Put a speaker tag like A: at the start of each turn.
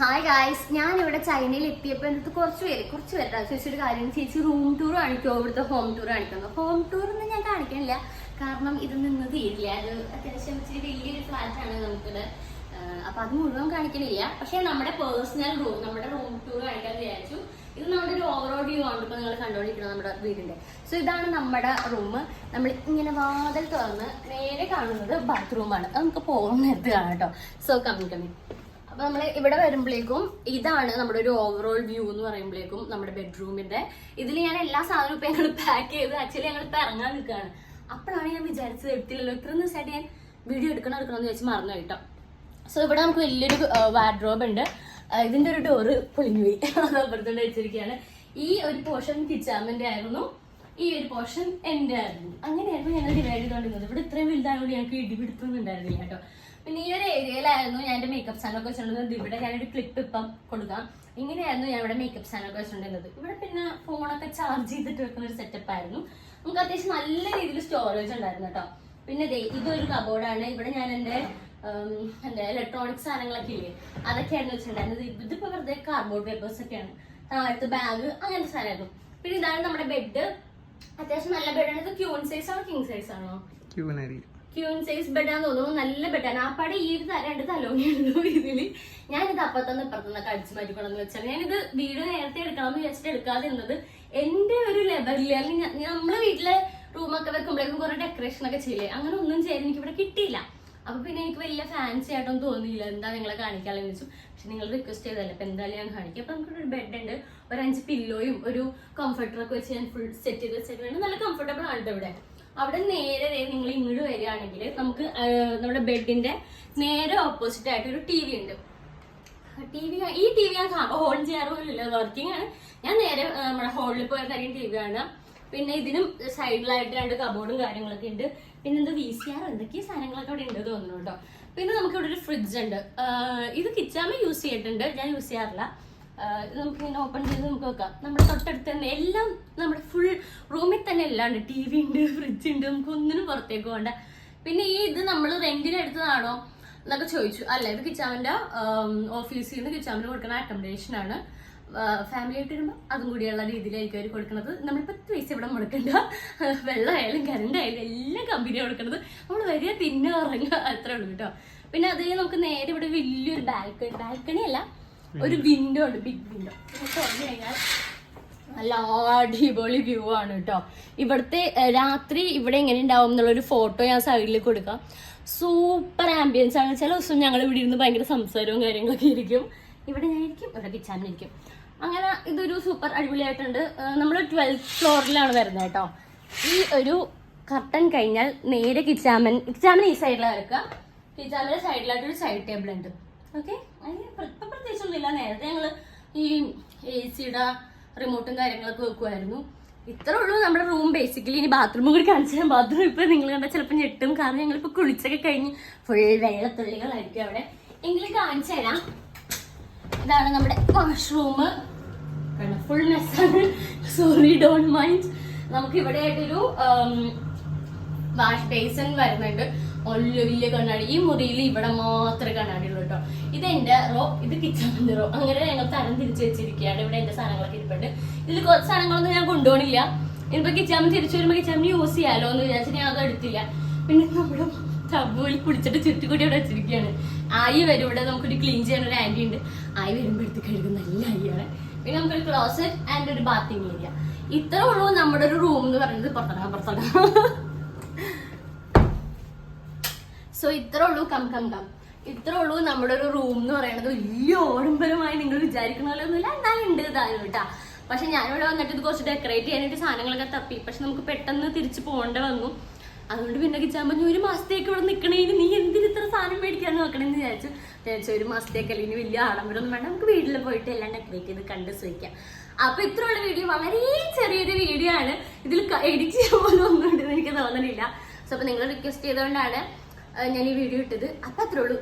A: Hi guys, ഞാൻ ഇവിടെ ചൈനയിൽ എത്തിയപ്പോൾ എന്നിട്ട് കുറച്ച് പേര് ചോദിച്ചൊരു കാര്യം, ചേച്ചി റൂം ടൂർ കാണിക്കുമോ, ഇവിടുത്തെ ഹോം ടൂർ കാണിക്കുന്നു. ഹോം ടൂർ ഒന്നും ഞാൻ കാണിക്കണില്ല, കാരണം ഇത് നിന്ന് തീരില്ല. അത് അത്യാവശ്യം ഇച്ചിരി വലിയൊരു ഫ്ലാറ്റാണ് നമുക്കിത്. അപ്പൊ അത് മുഴുവൻ കാണിക്കണില്ല. പക്ഷെ നമ്മുടെ പേഴ്സണൽ റൂം, നമ്മുടെ റൂം ടൂർ കാണിക്കാൻ വിചാരിച്ചു. ഇത് നമ്മുടെ ഒരു ഓവറോൾ വ്യൂ ആണ് ഇപ്പൊ നിങ്ങൾ കണ്ടുകൊണ്ടിരിക്കുന്നത് നമ്മുടെ വീടിന്റെ. സോ ഇതാണ് നമ്മുടെ റൂം. നമ്മൾ ഇങ്ങനെ വാതിൽ തുറന്ന് നേരെ കാണുന്നത് ബാത്റൂമാണ്. അത് നമുക്ക് പോകുന്ന നേരത്ത് കാണാം കേട്ടോ. So coming. അപ്പൊ നമ്മൾ ഇവിടെ വരുമ്പോഴേക്കും ഇതാണ് നമ്മുടെ ഒരു ഓവറോൾ വ്യൂ എന്ന് പറയുമ്പോഴേക്കും നമ്മുടെ ബെഡ്റൂമിന്റെ. ഇതിൽ ഞാൻ എല്ലാ സാധനവും ഇപ്പൊ ഞങ്ങൾ പാക്ക് ചെയ്ത് ആക്ച്വലി ഞങ്ങൾ ഇപ്പൊ ഇറങ്ങാൻ നിൽക്കുകയാണ്. അപ്പോഴാണ് ഞാൻ വിചാരിച്ചത് എടുത്തില്ലല്ലോ, ഇത്ര ദിവസമായിട്ട് ഞാൻ വീഡിയോ എടുക്കണമെന്ന് വെച്ച് മറന്നു കേട്ടോ. സോ ഇവിടെ നമുക്ക് വലിയൊരു വാർഡ്രോബ് ഉണ്ട്. ഇതിന്റെ ഒരു ഡോറ് പൊളിഞ്ഞു പോയി, അത് അപ്പുറത്തോണ്ട് വെച്ചിരിക്കുകയാണ്. ഈ ഒരു പോർഷൻ കിച്ചാമിന്റെ ആയിരുന്നു, ഈ ഒരു പോർഷൻ എന്റെ ആയിരുന്നു. അങ്ങനെയായിരുന്നു ഞങ്ങൾ ഡിവൈഡ് ചെയ്തോണ്ടിരുന്നത്. ഇവിടെ ഇത്രയും വലുതായതുകൊണ്ട് ഞങ്ങൾക്ക് ഇടിപിടുത്തൊന്നും ഉണ്ടായിരുന്നില്ല കേട്ടോ. പിന്നെ ഈ ഒരു ഏരിയയിലായിരുന്നു ഞാൻ എന്റെ മേക്കപ്പ് സ്റ്റാൻഡൊക്കെ വെച്ചിട്ടുണ്ടെങ്കിൽ ഇവിടെ ഞാനൊരു ക്ലിപ്പ് ഇപ്പം കൊടുക്കാം. ഇങ്ങനെയായിരുന്നു ഞാൻ ഇവിടെ മേക്കപ്പ് സ്റ്റാൻഡൊക്കെ വെച്ചിട്ടുണ്ടായിരുന്നത്. ഇവിടെ പിന്നെ ഫോണൊക്കെ ചാർജ് ചെയ്തിട്ട് വെക്കുന്ന ഒരു സെറ്റപ്പ് ആയിരുന്നു. നമുക്ക് അത്യാവശ്യം നല്ല രീതിയിൽ സ്റ്റോറേജ് ഉണ്ടായിരുന്നു കേട്ടോ. പിന്നെ ഇതൊരു കബോർഡാണ്. ഇവിടെ ഞാൻ എന്റെ ഇലക്ട്രോണിക് സാധനങ്ങളൊക്കെ ഇല്ലേ, അതൊക്കെയായിരുന്നു വെച്ചിട്ടുണ്ടായിരുന്നത്. ഇതിപ്പോ വെറുതെ കാർഡ്ബോർഡ് പേപ്പേഴ്സ് ഒക്കെയാണ്. താഴത്തെ ബാഗ്, അങ്ങനത്തെ സാധനമായിരുന്നു. പിന്നെ ഇതാണ് നമ്മുടെ ബെഡ്. അത്യാവശ്യം നല്ല ബെഡാണ്. ഇത് ക്യൂൺ സൈസ് ആണോ കിങ് സൈസ് ആണോ? ക്യൂൺ സൈസ് ബെഡാന്ന് തോന്നുന്നു. നല്ല ബെഡാണ്. ആ പടി ഈ രണ്ട് തലോണിയുള്ളൂ ഇതില്. ഞാനിത് അപ്പത്തന്നെ ഇപ്പുറത്തുനിന്ന് കടിച്ചു മാറ്റിക്കൊണ്ടെന്ന് വെച്ചാൽ ഞാനിത് വീട് നേരത്തെ എടുക്കണമെന്ന് വിചാരിച്ചിട്ട് എടുക്കാതിരുന്നത് എന്റെ ഒരു ലെവലില്. അല്ലെങ്കിൽ നമ്മളെ വീട്ടിലെ റൂമൊക്കെ വെക്കുമ്പോഴേക്കും കുറെ ഡെക്കറേഷൻ ഒക്കെ ചെയ്യില്ലേ, അങ്ങനെ ഒന്നും ചെയ്യാൻ എനിക്ക് ഇവിടെ കിട്ടിയില്ല. അപ്പൊ പിന്നെ എനിക്ക് വലിയ ഫാൻസി ആയിട്ടൊന്നും തോന്നിയില്ല. എന്താ നിങ്ങളെ കാണിക്കാമെന്ന് വെച്ചു. പക്ഷെ നിങ്ങൾ റിക്വസ്റ്റ് ചെയ്തല്ലേ, അപ്പൊ എന്തായാലും ഞാൻ കാണിക്കാം. അപ്പൊ നമുക്കൊരു ബെഡ് ഉണ്ട്, ഒരു 5 പില്ലോയും ഒരു കംഫർട്ടറൊക്കെ വെച്ച് ഞാൻ ഫുൾ സെറ്റ് ചെയ്ത് വെച്ചിട്ടുണ്ട്. നല്ല കംഫർട്ടബിൾ ആണ് ഇവിടെ. അവിടെ നേരെ നിങ്ങൾ ഇങ്ങോട്ട് വരികയാണെങ്കിൽ നമുക്ക് നമ്മുടെ ബെഡിന്റെ നേരെ ഓപ്പോസിറ്റ് ആയിട്ട് ഒരു TV ഉണ്ട്. ഈ ടി വി ഞാൻ ഓൺ ചെയ്യാറില്ല, വർക്കിംഗ് ആണ്. ഞാൻ നേരെ നമ്മുടെ ഹോളിൽ പോയതായിരിക്കും TV കാണുക. പിന്നെ ഇതിനും സൈഡിലായിട്ട് 2 കബോർഡും കാര്യങ്ങളൊക്കെ ഉണ്ട്. പിന്നെ എന്താ VCR എന്തൊക്കെയോ സാധനങ്ങളൊക്കെ അവിടെ ഉണ്ട് തോന്നുന്നു കേട്ടോ. പിന്നെ നമുക്ക് ഇവിടെ ഒരു ഫ്രിഡ്ജ് ഉണ്ട്. ഇത് കിച്ചാമ യൂസ് ചെയ്തിട്ടുണ്ട്, ഞാൻ യൂസ് ചെയ്യാറില്ല. നമുക്ക് ഇങ്ങനെ ഓപ്പൺ ചെയ്ത് നമുക്ക് വെക്കാം. നമ്മുടെ തൊട്ടടുത്ത് തന്നെ എല്ലാം, നമ്മുടെ ഫുൾ റൂമിൽ തന്നെ എല്ലാം ഉണ്ട്. TV ഉണ്ട്, ഫ്രിഡ്ജ് ഉണ്ട്, നമുക്ക് ഒന്നിനും പുറത്തേക്ക് പോകണ്ട. പിന്നെ ഇത് നമ്മൾ റെന്റിന് എടുത്തതാണോ എന്നൊക്കെ ചോദിച്ചു. അല്ല, ഇത് കിച്ചാമിന്റെ ഓഫീസിൽ നിന്ന് കിച്ചാമിന് കൊടുക്കുന്ന അക്കോമഡേഷൻ ആണ്. ഫാമിലി ആയിട്ട് വരുമ്പോൾ അതും കൂടിയുള്ള രീതിയിലായിരിക്കും അവർ കൊടുക്കുന്നത്. നമ്മൾ 10 പൈസ ഇവിടെ മുടക്കണ്ട. വെള്ളമായാലും കറണ്ട് ആയാലും എല്ലാം കമ്പനിയാണ് കൊടുക്കുന്നത്. നമ്മൾ വരിക പിന്നെ ഇറങ്ങുക, അത്രേ ഉള്ളൂ കേട്ടോ. പിന്നെ അത് നമുക്ക് നേരെ ഇവിടെ വലിയൊരു ബാൽക്കണി അല്ല, ഒരു വിൻഡോ ഉണ്ട്, ബിഗ് വിൻഡോ. തുറന്നു കഴിഞ്ഞാൽ നല്ല അടിപൊളി വ്യൂ ആണ് കേട്ടോ. ഇവിടുത്തെ രാത്രി ഇവിടെ എങ്ങനെ ഉണ്ടാവും എന്നുള്ളൊരു ഫോട്ടോ ഞാൻ സൈഡിൽ കൊടുക്കാം. സൂപ്പർ ആംബിയൻസ് ആണ്. ചില ദിവസം ഞങ്ങൾ ഇവിടെ ഇരുന്ന് ഭയങ്കര സംസാരവും കാര്യങ്ങളൊക്കെ ഇരിക്കും. ഇവിടെ ഞാനിരിക്കും, ഇവിടെ കിച്ചാനിരിക്കും. അങ്ങനെ ഇതൊരു സൂപ്പർ അടിപൊളിയായിട്ടുണ്ട്. നമ്മൾ 12th ഫ്ലോറിലാണ് വരുന്നത് കേട്ടോ. ഈ ഒരു കർട്ടൻ കഴിഞ്ഞാൽ നേരെ കിച്ചാമൻ ഈ സൈഡിലാണ് വെക്കുക. കിച്ചാമിന്റെ സൈഡിലായിട്ടൊരു സൈഡ് ടേബിൾ ഉണ്ട്. ഓക്കെ, അതിന് പ്രത്യേകിച്ചൊന്നുമില്ല. നേരത്തെ ഞങ്ങള് ഈ AC-യുടെ റിമോട്ടും കാര്യങ്ങളൊക്കെ വെക്കുമായിരുന്നു. ഇത്രേ ഉള്ളൂ നമ്മുടെ റൂം ബേസിക്കലി. ഇനി ബാത്റൂം കൂടി കാണിച്ചു തരാം. ബാത്റൂം ഇപ്പൊ നിങ്ങൾ കണ്ടാൽ ചിലപ്പോൾ ഞെട്ടും, കാരണം ഞങ്ങളിപ്പോ കുളിച്ചൊക്കെ കഴിഞ്ഞ് ഫുൾ വെള്ളത്തുള്ളികളായിരിക്കും അവിടെ. എങ്കിലും കാണിച്ചു തരാം. ഇതാണ് നമ്മുടെ വാഷ്റൂം. ഫുൾ മെസ്സാണ്, സോറി ഡോണ്ട് മൈൻഡ്. നമുക്ക് ഇവിടെ ആയിട്ടൊരു വാഷ് ബേസിൻ വരുന്നുണ്ട്. വലിയ കണ്ണാടി. ഈ മുറിയിൽ ഇവിടെ മാത്രമേ കണ്ണാടി ഉള്ളൂ കേട്ടോ. ഇത് എന്റെ റോ, ഇത് കിച്ചണിന്റെ റോ. അങ്ങനെ ഞങ്ങൾ തരം തിരിച്ചു വെച്ചിരിക്കുകയാണ്. ഇവിടെ എന്റെ സാധനങ്ങളൊക്കെ ഇരിപ്പുണ്ട്. ഇതിൽ കുറച്ച് സാധനങ്ങളൊന്നും ഞാൻ കൊണ്ടുപോകണില്ല. ഇനിയിപ്പോ കിച്ചാമൻ തിരിച്ചു വരുമ്പോ കിച്ചാമിന് യൂസ് ചെയ്യാലോ എന്ന് വിചാരിച്ചിട്ട് ഞാൻ അത് എടുത്തില്ല. പിന്നെ നമ്മുടെ ടബുവിൽ കുടിച്ചിട്ട് ചുറ്റിക്കൂടി ഇവിടെ വെച്ചിരിക്കുകയാണ്. ആയി വരും. ഇവിടെ നമുക്കൊരു ക്ലീൻ ചെയ്യാൻ ഒരു ആന്റി ഉണ്ട്. ആയി വരുമ്പോഴത്തേക്ക് കഴുകുന്ന നല്ല ആയിയാണ്. പിന്നെ നമുക്കൊരു ക്ലോസറ്റ് ആൻഡ് ഒരു ബാത്തിങ് ഏരിയ. ഇത്രേ ഉള്ളൂ നമ്മുടെ ഒരു റൂം എന്ന് പറയുന്നത്. പുറത്തിറങ്ങാം. സോ ഇത്രേ ഉള്ളൂ. കം ഇത്രേ ഉള്ളൂ നമ്മുടെ ഒരു റൂം എന്ന് പറയുന്നത്. വലിയ ഓഡംബരമായി നിങ്ങൾ വിചാരിക്കുന്ന പോലെ ഒന്നുമില്ല, എന്നാലും ഉണ്ട് ഇതായിരുന്നു കേട്ടാ. പക്ഷെ ഞാനിവിടെ വന്നിട്ട് ഇത് കുറച്ച് ഡെക്കറേറ്റ് ചെയ്യാനായിട്ട് സാധനങ്ങളൊക്കെ തപ്പി. പക്ഷെ നമുക്ക് പെട്ടെന്ന് തിരിച്ചു പോകേണ്ട വന്നു. അതുകൊണ്ട് പിന്നെ കിച്ചാൻ 1 മാസത്തേക്ക് ഇവിടെ നിൽക്കണേന് നീ എന്തിന് ഇത്ര സാധനം മേടിക്കാൻ നോക്കണമെന്ന് വിചാരിച്ചു. 1 മാസത്തേക്ക് അല്ലെങ്കിൽ വലിയ ആഡംബരമൊന്നും വേണ്ട, നമുക്ക് വീട്ടിൽ പോയിട്ട് എല്ലാം ഡെക്കറേറ്റ് ചെയ്ത് കണ്ട് സുഖിക്കാം. അപ്പൊ ഇത്രയുള്ള വീഡിയോ വളരെ ചെറിയൊരു വീഡിയോ ആണ്. ഇതിൽ എഡിറ്റ് ചെയ്യാൻ പോലും ഒന്നും ഉണ്ടെന്ന് എനിക്ക് തോന്നണില്ല. സോ അപ്പൊ നിങ്ങൾ റിക്വസ്റ്റ് ചെയ്തുകൊണ്ടാണ് ഞാൻ ഈ വീഡിയോ ഇട്ടത്. അപ്പൊ അത്രേ ഉള്ളൂ.